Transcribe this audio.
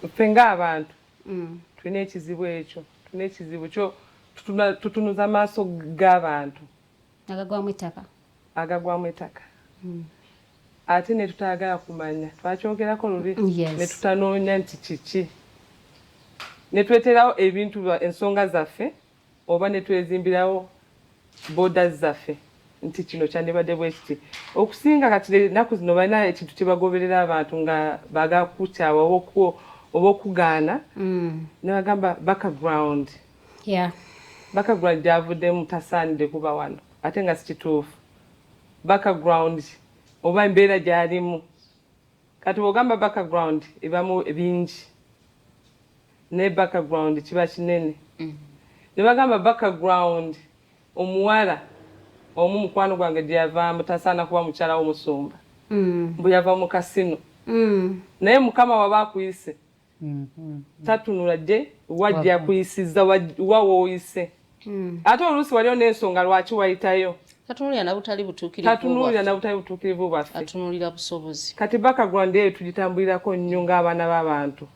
ffe ng'abantu tulina ekizibu ekyo, tulina ekizibu kyo tutunuza amaaso g'abantu agagwamu ettaka ate ne tutaagala kumanya twakyogerako luli ne tutanoonya nti kiki ne tweterawo ebintu ensonga zaffe oba ne twezimbirawo borders zaffe nti kino kyandibadde bwe kiti okusinga kati ennaku zino balina ekintu kye bagoberera abantu nga baagala kukutyawa oba okugaana ne bagamba background gyavuddemu tasaanidde kuba wano ate nga si kituufu background oba embeera gy'alimu kati bw'ogamba background ebamu bingi ne background kiba kinene ne bagamba background omuwala omu mukwano gwange gye yavaamu tasaana kuba mukyala w'omusumba bwe yava mu kasino naye mukama waba akuyise tatunula gye wajja akuyisizza wa wooyise ate oluusi waliwo n'ensonga lwaki wayitayo tatunulira na butali butuukirivu bwaffe kati background eyo tugitambulirako nnyo ng'abaana b'abantu